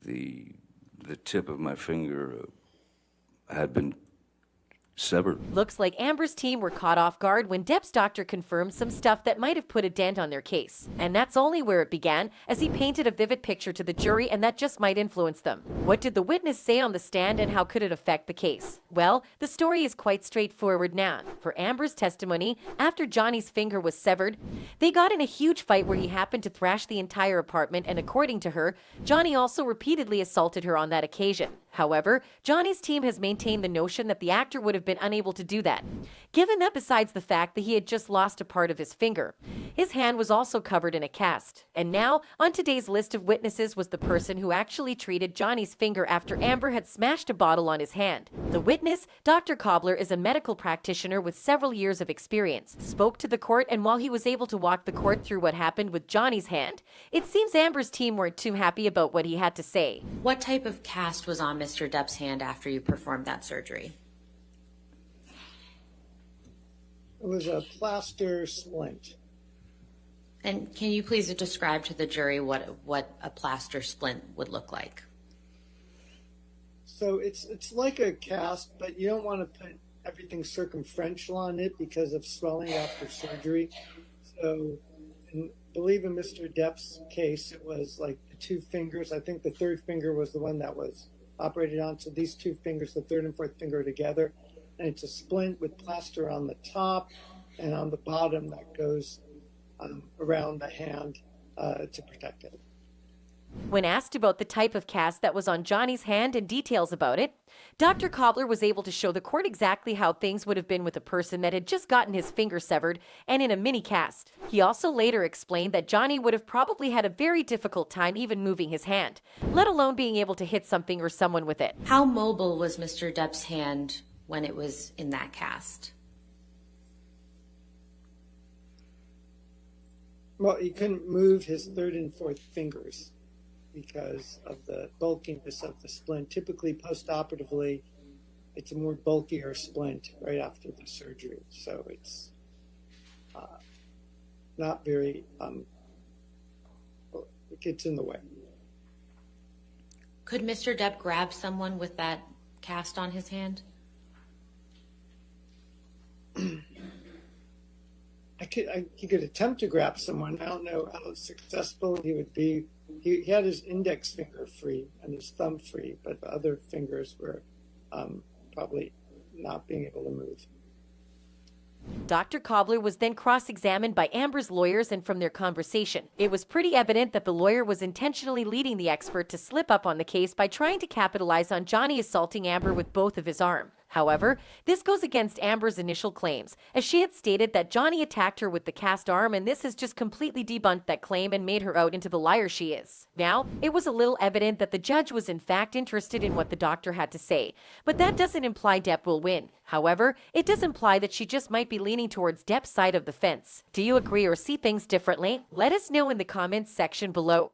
the tip of my finger had been severed. Looks like Amber's team were caught off guard when Depp's doctor confirmed some stuff that might have put a dent on their case. And that's only where it began, as he painted a vivid picture to the jury, and that just might influence them. What did the witness say on the stand, and how could it affect the case? Well, the story is quite straightforward now. For Amber's testimony, after Johnny's finger was severed, they got in a huge fight where he happened to thrash the entire apartment, and according to her, Johnny also repeatedly assaulted her on that occasion. However, Johnny's team has maintained the notion that the actor would have been unable to do that, given that besides the fact that he had just lost a part of his finger, his hand was also covered in a cast. And now, on today's list of witnesses was the person who actually treated Johnny's finger after Amber had smashed a bottle on his hand. The witness, Dr. Cobbler, is a medical practitioner with several years of experience, spoke to the court, and while he was able to walk the court through what happened with Johnny's hand, it seems Amber's team weren't too happy about what he had to say. What type of cast was on Mr. Depp's hand after you performed that surgery? It was a plaster splint. And can you please describe to the jury what a plaster splint would look like? So it's like a cast, but you don't want to put everything circumferential on it because of swelling after surgery. So I believe in Mr. Depp's case, it was like the two fingers. I think the third finger was the one that was operated on. So these two fingers, the third and fourth finger, together. And it's a splint with plaster on the top and on the bottom that goes around the hand to protect it. When asked about the type of cast that was on Johnny's hand and details about it, Dr. Cobbler was able to show the court exactly how things would have been with a person that had just gotten his finger severed and in a mini cast. He also later explained that Johnny would have probably had a very difficult time even moving his hand, let alone being able to hit something or someone with it. How mobile was Mr. Depp's hand when it was in that cast? Well, he couldn't move his third and fourth fingers because of the bulkiness of the splint. Typically, post-operatively, it's a more bulkier splint right after the surgery. So it's not very, it gets in the way. Could Mr. Depp grab someone with that cast on his hand? He could attempt to grab someone. I don't know how successful he would be. He had his index finger free and his thumb free, but the other fingers were probably not being able to move. Dr. Cobbler was then cross-examined by Amber's lawyers, and from their conversation, it was pretty evident that the lawyer was intentionally leading the expert to slip up on the case by trying to capitalize on Johnny assaulting Amber with both of his arms. However, this goes against Amber's initial claims, as she had stated that Johnny attacked her with the cast arm, and this has just completely debunked that claim and made her out into the liar she is. Now, it was a little evident that the judge was in fact interested in what the doctor had to say, but that doesn't imply Depp will win. However, it does imply that she just might be leaning towards Depp's side of the fence. Do you agree or see things differently? Let us know in the comments section below.